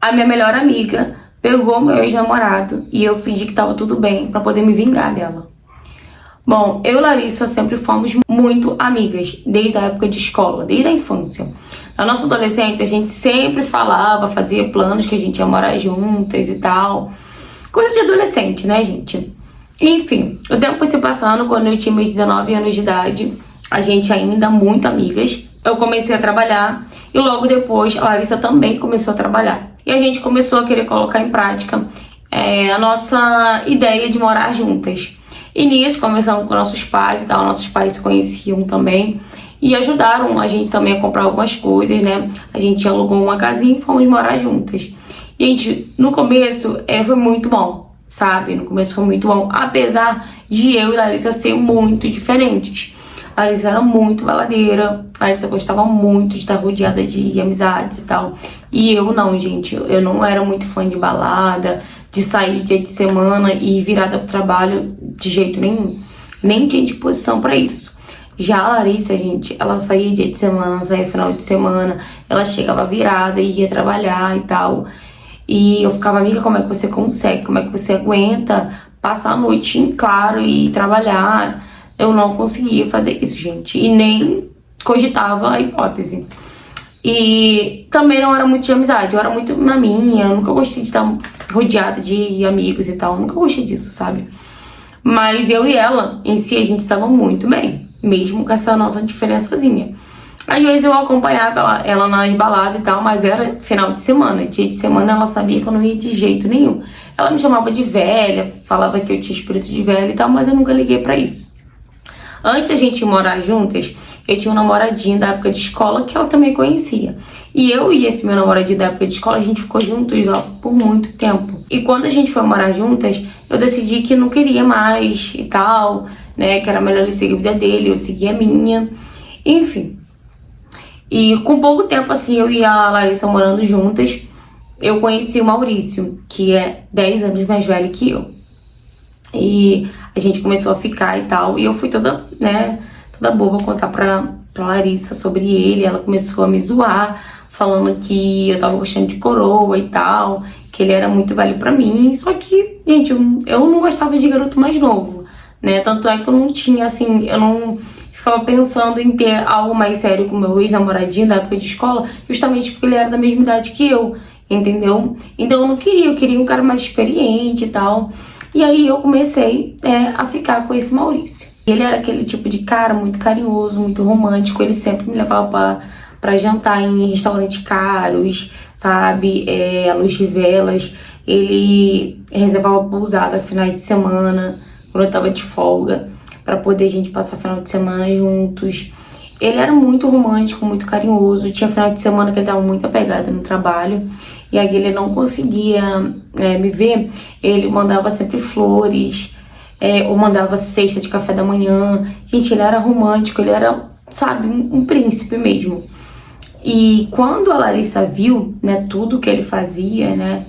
A minha melhor amiga pegou meu ex-namorado e eu fingi que tava tudo bem pra poder me vingar dela. Bom, eu e Larissa sempre fomos muito amigas, desde a época de escola, desde a infância. Na nossa adolescência, a gente sempre falava, fazia planos que a gente ia morar juntas e tal. Coisa de adolescente, né, gente? Enfim, o tempo foi se passando. Quando eu tinha meus 19 anos de idade, a gente ainda muito amigas. Eu comecei a trabalhar e logo depois a Larissa também começou a trabalhar. E a gente começou a querer colocar em prática a nossa ideia de morar juntas. E nisso, conversamos com nossos pais e tal, nossos pais se conheciam também e ajudaram a gente também a comprar algumas coisas, né? A gente alugou uma casinha e fomos morar juntas. E, gente, no começo foi muito bom, sabe? No começo foi muito bom, apesar de eu e Larissa ser muito diferentes. A Larissa era muito baladeira, a Larissa gostava muito de estar rodeada de amizades e tal. E eu não, gente, eu não era muito fã de balada, de sair dia de semana e virada pro trabalho de jeito nenhum. Nem tinha disposição pra isso. Já a Larissa, gente, ela saía dia de semana, saía final de semana, ela chegava virada e ia trabalhar e tal. E eu ficava, amiga, como é que você consegue? Como é que você aguenta passar a noite em claro e trabalhar? Eu não conseguia fazer isso, gente. E nem cogitava a hipótese. E também não era muito de amizade, eu era muito na minha, eu nunca gostei de estar rodeada de amigos e tal, nunca gostei disso, sabe? Mas eu e ela, em si, a gente estava muito bem, mesmo com essa nossa diferençazinha. Às vezes eu acompanhava ela na balada e tal, mas era final de semana. Dia de semana ela sabia que eu não ia de jeito nenhum. Ela me chamava de velha, falava que eu tinha espírito de velha e tal, mas eu nunca liguei pra isso. Antes da gente morar juntas, eu tinha um namoradinho da época de escola que ela também conhecia. E eu e esse meu namoradinho da época de escola, a gente ficou juntos lá por muito tempo. E quando a gente foi morar juntas, eu decidi que não queria mais e tal, né? Que era melhor ele seguir a vida dele, eu seguir a minha. Enfim. E com pouco tempo, assim, eu e a Larissa morando juntas, eu conheci o Maurício, que é 10 anos mais velho que eu. E a gente começou a ficar e tal, e eu fui toda, né, toda boba contar pra Larissa sobre ele. Ela começou a me zoar, falando que eu tava gostando de coroa e tal, que ele era muito velho pra mim. Só que, gente, eu não gostava de garoto mais novo, né, tanto é que eu não tinha, assim, eu não ficava pensando em ter algo mais sério com meu ex-namoradinho da época de escola, justamente porque ele era da mesma idade que eu, entendeu? Então eu queria um cara mais experiente e tal. E aí eu comecei a ficar com esse Maurício. Ele era aquele tipo de cara muito carinhoso, muito romântico. Ele sempre me levava pra jantar em restaurantes caros, sabe? À luz de velas. Ele reservava pousada finais de semana, quando eu tava de folga, pra poder a gente passar final de semana juntos. Ele era muito romântico, muito carinhoso. Tinha final de semana que ele tava muito apegado no trabalho. E aí ele não conseguia me ver, ele mandava sempre flores, ou mandava cesta de café da manhã. Gente, ele era romântico, ele era, sabe, um príncipe mesmo. E quando a Larissa viu, né, tudo que ele fazia, né,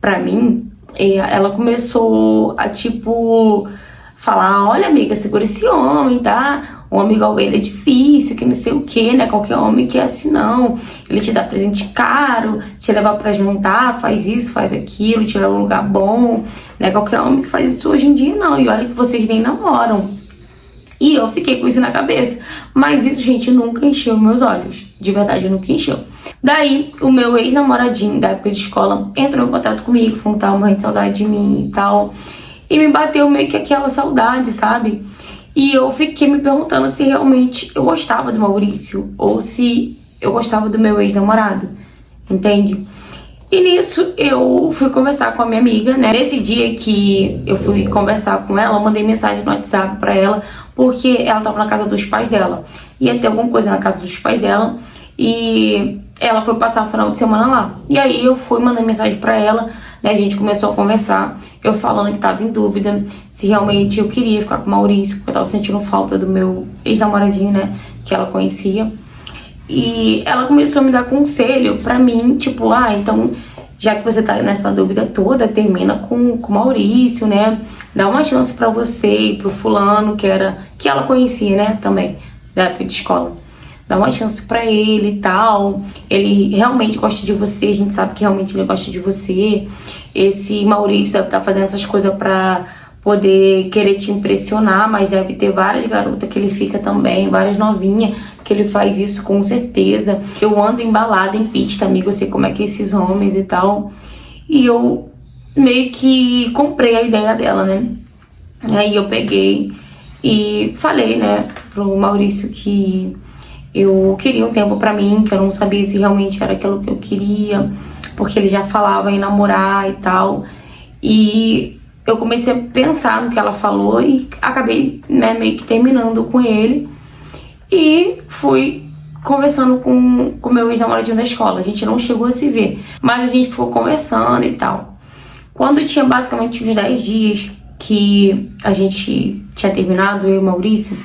pra mim, ela começou a, tipo, falar, olha, amiga, segura esse homem, tá? Um homem igual ele é difícil, que não sei o que, né? Qualquer homem que é assim, não. Ele te dá presente caro, te levar pra jantar, faz isso, faz aquilo, te leva a um lugar bom, né? Qualquer homem que faz isso hoje em dia, não. E olha que vocês nem namoram. E eu fiquei com isso na cabeça. Mas isso, gente, nunca encheu meus olhos. De verdade, nunca encheu. Daí, o meu ex-namoradinho da época de escola entrou em contato comigo, falou que tava morrendo de saudade de mim e tal. E me bateu meio que aquela saudade, sabe? E eu fiquei me perguntando se realmente eu gostava do Maurício ou se eu gostava do meu ex-namorado, entende? E nisso eu fui conversar com a minha amiga, né? Nesse dia que eu fui conversar com ela, eu mandei mensagem no WhatsApp pra ela, porque ela tava na casa dos pais dela. Ia ter alguma coisa na casa dos pais dela e ela foi passar o final de semana lá. E aí eu fui mandar mensagem pra ela, né? A gente começou a conversar, eu falando que tava em dúvida se realmente eu queria ficar com o Maurício, porque eu tava sentindo falta do meu ex-namoradinho, né? Que ela conhecia. E ela começou a me dar conselho pra mim, tipo, então, já que você tá nessa dúvida toda, termina com o Maurício, né? Dá uma chance pra você e pro fulano, que ela conhecia, né, também, da época de escola. dá uma chance pra ele e tal. Ele realmente gosta de você, a gente sabe que realmente ele gosta de você. Esse Maurício deve estar fazendo essas coisas pra poder querer te impressionar, mas deve ter várias garotas que ele fica também, várias novinhas que ele faz isso com certeza. Eu ando embalada em pista, amigo, eu sei como é que é esses homens e tal. E eu meio que comprei a ideia dela, né? Aí eu peguei e falei, né, pro Maurício que eu queria um tempo pra mim, que eu não sabia se realmente era aquilo que eu queria, porque ele já falava em namorar e tal. E eu comecei a pensar no que ela falou e acabei, né, meio que terminando com ele. E fui conversando com o meu ex-namoradinho da escola. A gente não chegou a se ver, mas a gente ficou conversando e tal. Quando tinha basicamente uns 10 dias que a gente tinha terminado, eu e o Maurício,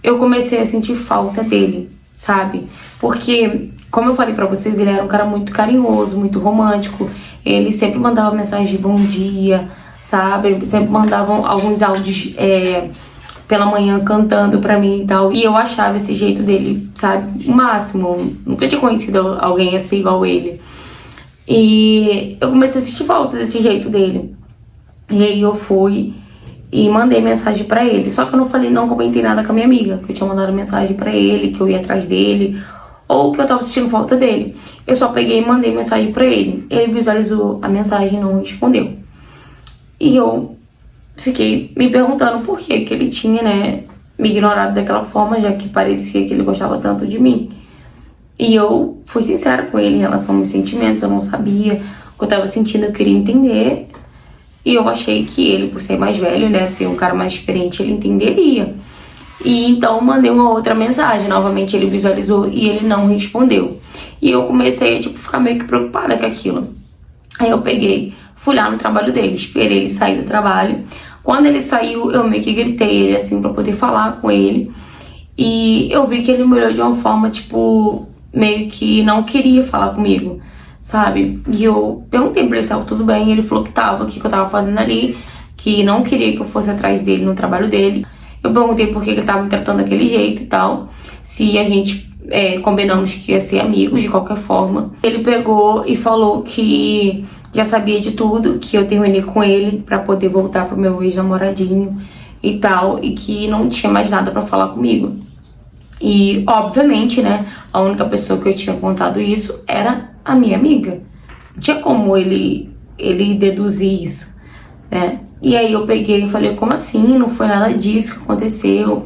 eu comecei a sentir falta dele, sabe? Porque, como eu falei pra vocês, ele era um cara muito carinhoso, muito romântico. Ele sempre mandava mensagem de bom dia, sabe? Ele sempre mandava alguns áudios pela manhã cantando pra mim e tal. E eu achava esse jeito dele, sabe, o máximo. Nunca tinha conhecido alguém assim igual ele. E eu comecei a sentir falta desse jeito dele. E aí eu fui e mandei mensagem pra ele. Só que eu não comentei nada com a minha amiga, que eu tinha mandado mensagem pra ele, que eu ia atrás dele, ou que eu tava sentindo falta dele. Eu só peguei e mandei mensagem pra ele. Ele visualizou a mensagem e não respondeu. E eu fiquei me perguntando por que ele tinha, né, me ignorado daquela forma, já que parecia que ele gostava tanto de mim. E eu fui sincera com ele em relação aos meus sentimentos, eu não sabia o que eu tava sentindo, eu queria entender. E eu achei que ele, por ser mais velho, né, ser um cara mais experiente, ele entenderia. E então mandei uma outra mensagem, novamente ele visualizou e ele não respondeu. E eu comecei a, ficar meio que preocupada com aquilo. Aí eu peguei, fui lá no trabalho dele, esperei ele sair do trabalho. Quando ele saiu, eu meio que gritei ele, assim, pra poder falar com ele. E eu vi que ele me olhou de uma forma, meio que não queria falar comigo, sabe? E eu perguntei pra ele se estava tudo bem, ele falou que tava, o que eu tava fazendo ali, que não queria que eu fosse atrás dele no trabalho dele. Eu perguntei por que ele tava me tratando daquele jeito e tal, se a gente combinamos que ia ser amigos de qualquer forma. Ele pegou e falou que já sabia de tudo, que eu terminei com ele pra poder voltar pro meu ex-namoradinho e tal, e que não tinha mais nada pra falar comigo. E, obviamente, né, a única pessoa que eu tinha contado isso era a minha amiga. Não tinha como ele deduzir isso, né? E aí eu peguei e falei, como assim? Não foi nada disso que aconteceu.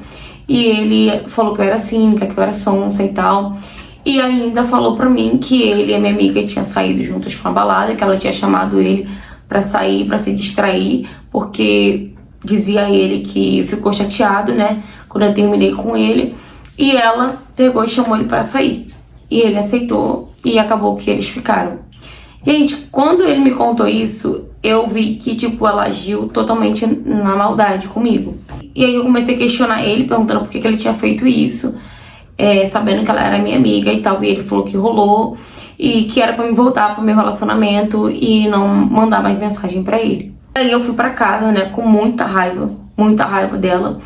E ele falou que eu era cínica, que eu era sonsa e tal. E ainda falou pra mim que ele e a minha amiga tinham saído juntos pra uma balada, que ela tinha chamado ele pra sair, pra se distrair, porque dizia ele que ficou chateado, né, quando eu terminei com ele. E ela pegou e chamou ele pra sair. E ele aceitou e acabou que eles ficaram. Gente, quando ele me contou isso, eu vi que, ela agiu totalmente na maldade comigo. E aí eu comecei a questionar ele, perguntando por que ele tinha feito isso, sabendo que ela era minha amiga e tal. E ele falou que rolou e que era pra me voltar pro meu relacionamento e não mandar mais mensagem pra ele. Aí eu fui pra casa, né, com muita raiva dela.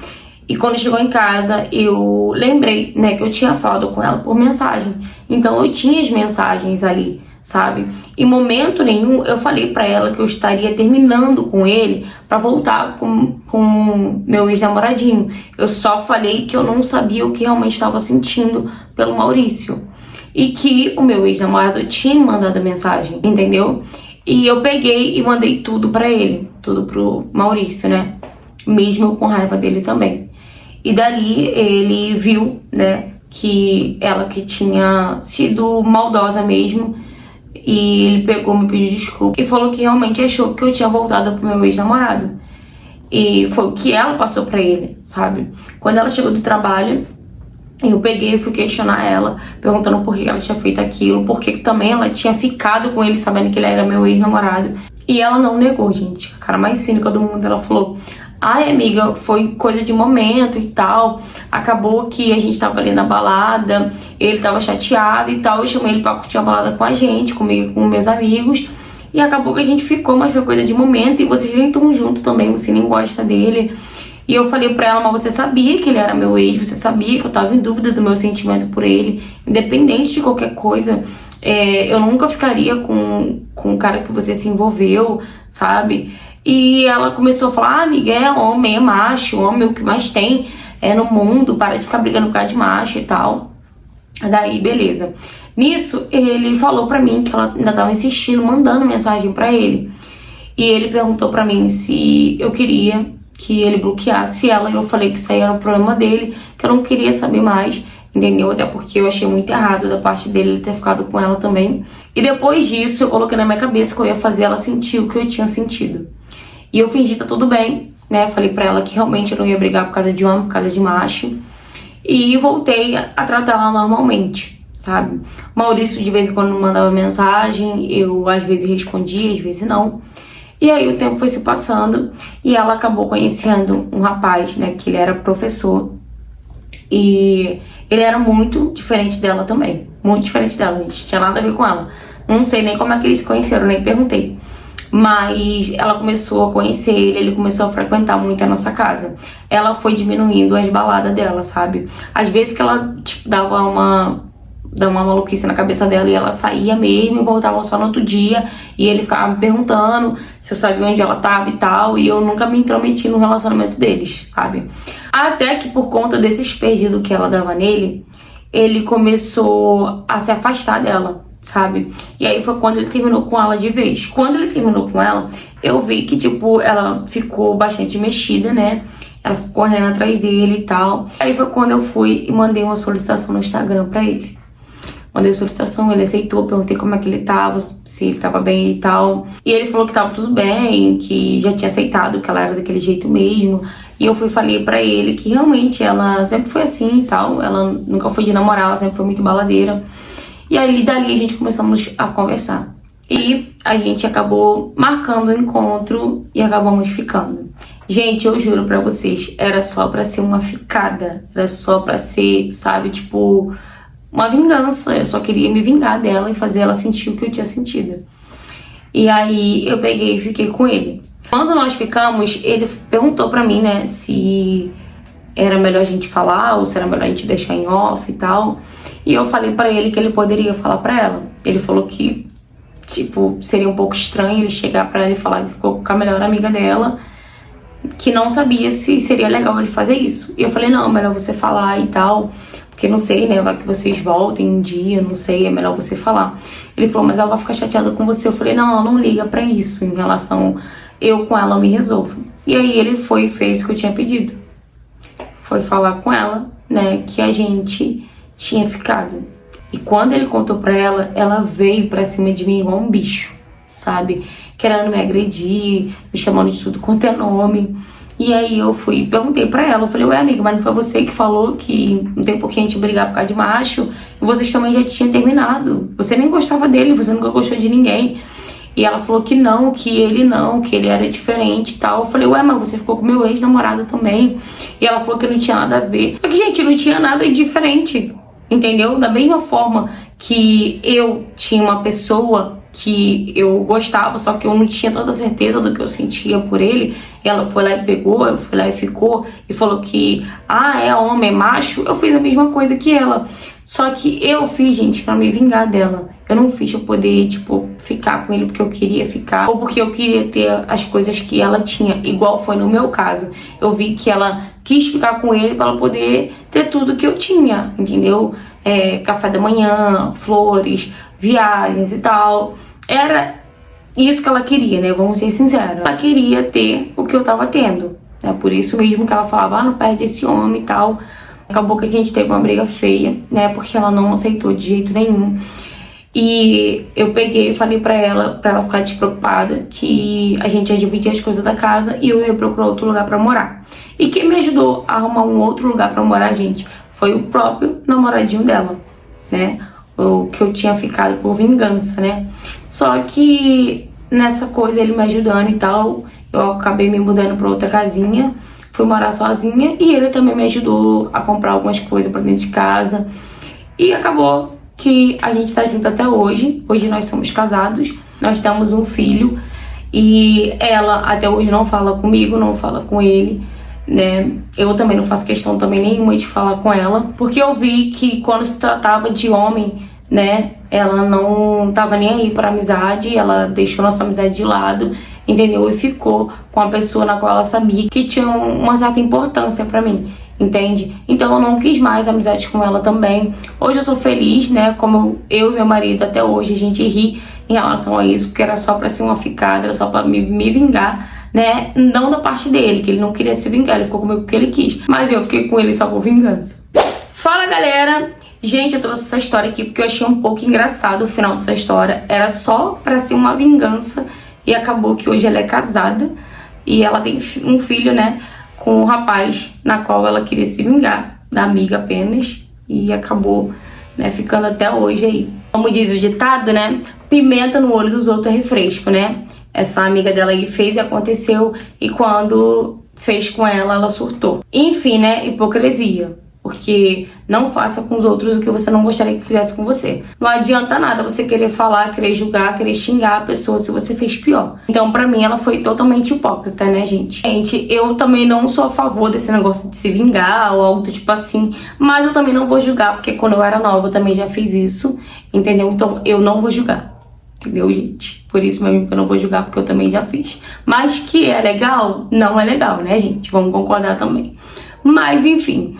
E quando chegou em casa, eu lembrei, né, que eu tinha falado com ela por mensagem. Então eu tinha as mensagens ali, sabe? Em momento nenhum eu falei pra ela que eu estaria terminando com ele pra voltar com meu ex-namoradinho. Eu só falei que eu não sabia o que realmente estava sentindo pelo Maurício. E que o meu ex-namorado tinha me mandado a mensagem, entendeu? E eu peguei e mandei tudo pra ele, tudo pro Maurício, né? Mesmo com raiva dele também. E dali ele viu, né, que ela que tinha sido maldosa mesmo. E ele pegou, me pediu desculpa e falou que realmente achou que eu tinha voltado pro meu ex-namorado. E foi o que ela passou pra ele, sabe? Quando ela chegou do trabalho, eu peguei e fui questionar ela, perguntando por que ela tinha feito aquilo, por que também ela tinha ficado com ele sabendo que ele era meu ex-namorado. E ela não negou, gente. A cara mais cínica do mundo, ela falou: ai, amiga, foi coisa de momento e tal. Acabou que a gente tava ali na balada, ele tava chateado e tal. Eu chamei ele pra curtir a balada com a gente, comigo e com meus amigos. E acabou que a gente ficou, mas foi coisa de momento. E vocês nem estão juntos também, você nem gosta dele. E eu falei pra ela, mas você sabia que ele era meu ex, você sabia que eu tava em dúvida do meu sentimento por ele, independente de qualquer coisa, eu nunca ficaria com o cara que você se envolveu, sabe? E ela começou a falar, Miguel, homem é macho, homem é o que mais tem no mundo, para de ficar brigando por causa de macho e tal. Daí, beleza. Nisso, ele falou pra mim que ela ainda tava insistindo, mandando mensagem pra ele. E ele perguntou pra mim se eu queria que ele bloqueasse ela. E eu falei que isso aí era o problema dele, que eu não queria saber mais, entendeu? Até porque eu achei muito errado da parte dele ele ter ficado com ela também. E depois disso, eu coloquei na minha cabeça que eu ia fazer ela sentir o que eu tinha sentido. E eu fingi tá tudo bem, né? Falei pra ela que realmente eu não ia brigar por causa de homem, por causa de macho. E voltei a tratar ela normalmente, sabe? Maurício de vez em quando me mandava mensagem, eu às vezes respondia, às vezes não. E aí o tempo foi se passando e ela acabou conhecendo um rapaz, né, que ele era professor. E ele era muito diferente dela também, muito diferente dela, a gente tinha nada a ver com ela. Não sei nem como é que eles se conheceram, nem perguntei. Mas ela começou a conhecer ele começou a frequentar muito a nossa casa. Ela foi diminuindo as baladas dela, sabe? Às vezes que ela, tipo, dava uma maluquice na cabeça dela e ela saía mesmo e voltava só no outro dia. E ele ficava me perguntando se eu sabia onde ela tava e tal. E eu nunca me intrometi no relacionamento deles, sabe? Até que por conta desses perdidos que ela dava nele, ele começou a se afastar dela, sabe? E aí foi quando ele terminou com ela de vez. Quando ele terminou com ela, eu vi que, tipo, ela ficou bastante mexida, né? Ela ficou correndo atrás dele e tal. Aí foi quando eu fui e mandei uma solicitação no Instagram pra ele. Mandei solicitação, ele aceitou, perguntei como é que ele tava, se ele tava bem e tal. E ele falou que tava tudo bem, que já tinha aceitado, que ela era daquele jeito mesmo. E eu fui e falei pra ele que realmente ela sempre foi assim e tal. Ela nunca foi de namorar, ela sempre foi muito baladeira. E aí dali a gente começamos a conversar. E a gente acabou marcando o encontro e acabamos ficando. Gente, eu juro pra vocês, era só pra ser uma ficada. Era só pra ser, sabe, tipo, uma vingança. Eu só queria me vingar dela e fazer ela sentir o que eu tinha sentido. E aí eu peguei e fiquei com ele. Quando nós ficamos, ele perguntou pra mim, né, se era melhor a gente falar ou se era melhor a gente deixar em off e tal. E eu falei pra ele que ele poderia falar pra ela. Ele falou que, tipo, seria um pouco estranho ele chegar pra ela e falar que ficou com a melhor amiga dela, que não sabia se seria legal ele fazer isso. E eu falei, não, melhor você falar e tal, porque não sei, né, vai que vocês voltem um dia, não sei, é melhor você falar. Ele falou, mas ela vai ficar chateada com você. Eu falei, não, ela não liga pra isso, em relação, eu com ela eu me resolvo. E aí ele foi e fez o que eu tinha pedido. Foi falar com ela, né, que a gente tinha ficado. E quando ele contou pra ela, ela veio pra cima de mim igual um bicho, sabe? Querendo me agredir, me chamando de tudo quanto é nome. E aí eu fui e perguntei pra ela, eu falei, ué amiga, mas não foi você que falou que não tem por que a gente brigar por causa de macho? E vocês também já tinham terminado. Você nem gostava dele, você nunca gostou de ninguém. E ela falou que não, que ele era diferente e tal. Eu falei, ué, mas você ficou com meu ex-namorado também. E ela falou que não tinha nada a ver. Só que, gente, não tinha nada de diferente, entendeu? Da mesma forma que eu tinha uma pessoa que eu gostava, só que eu não tinha tanta certeza do que eu sentia por ele. E ela foi lá e pegou, eu fui lá e ficou, e falou que, é homem, é macho. Eu fiz a mesma coisa que ela. Só que eu fiz, gente, pra me vingar dela. Eu não fiz pra poder, tipo, ficar com ele porque eu queria ficar, ou porque eu queria ter as coisas que ela tinha, igual foi no meu caso. Eu vi que ela quis ficar com ele pra ela poder ter tudo que eu tinha, entendeu? Café da manhã, flores, viagens e tal. Era isso que ela queria, né? Vamos ser sinceros. Ela queria ter o que eu tava tendo. É por isso mesmo que ela falava, não perde esse homem e tal. Acabou que a gente teve uma briga feia, né? Porque ela não aceitou de jeito nenhum. E eu peguei e falei pra ela ficar despreocupada, que a gente ia dividir as coisas da casa e eu ia procurar outro lugar pra morar. E quem me ajudou a arrumar um outro lugar pra morar, gente, foi o próprio namoradinho dela, né? O que eu tinha ficado por vingança, né? Só que nessa coisa, ele me ajudando e tal, eu acabei me mudando pra outra casinha, fui morar sozinha e ele também me ajudou a comprar algumas coisas pra dentro de casa. E acabou que a gente tá junto até hoje. Hoje nós somos casados, nós temos um filho e ela até hoje não fala comigo, não fala com ele. né? Eu também não faço questão também nenhuma de falar com ela, porque eu vi que quando se tratava de homem, né, ela não tava nem aí pra amizade, ela deixou nossa amizade de lado, entendeu? E ficou com a pessoa na qual ela sabia que tinha uma certa importância pra mim, entende? Então eu não quis mais amizade com ela também. Hoje eu sou feliz, né, como eu e meu marido até hoje, a gente ri em relação a isso, porque era só pra ser uma ficada, era só pra me vingar, né? Não da parte dele, que ele não queria se vingar, ele ficou comigo porque ele quis. Mas eu fiquei com ele só por vingança. Fala, galera! Gente, eu trouxe essa história aqui porque eu achei um pouco engraçado o final dessa história. Era só pra ser uma vingança e acabou que hoje ela é casada e ela tem um filho, né, com um rapaz na qual ela queria se vingar, da amiga apenas, e acabou, né, ficando até hoje aí. Como diz o ditado, né, pimenta no olho dos outros é refresco, né? Essa amiga dela aí fez e aconteceu, e quando fez com ela, ela surtou. Enfim, né, hipocrisia. Porque não faça com os outros o que você não gostaria que fizesse com você. Não adianta nada você querer falar, querer julgar, querer xingar a pessoa se você fez pior. Então, pra mim, ela foi totalmente hipócrita, né, gente? Gente, eu também não sou a favor desse negócio de se vingar ou algo do tipo assim. Mas eu também não vou julgar, porque quando eu era nova eu também já fiz isso, entendeu? Então, eu não vou julgar. Entendeu, gente? Por isso mesmo que eu não vou julgar, porque eu também já fiz. Mas que é legal, não é legal, né, gente? Vamos concordar também. Mas, enfim,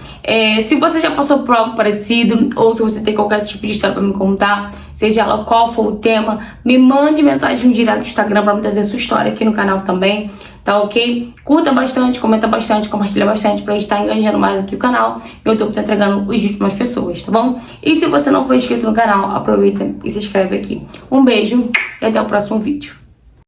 se você já passou por algo parecido, ou se você tem qualquer tipo de história pra me contar, seja ela qual for o tema, me mande mensagem no direct do Instagram pra me trazer sua história aqui no canal também, tá ok? Curta bastante, comenta bastante, compartilha bastante pra gente estar engajando mais aqui o canal e eu tô entregando os vídeos para mais pessoas, tá bom? E se você não for inscrito no canal, aproveita e se inscreve aqui. Um beijo e até o próximo vídeo.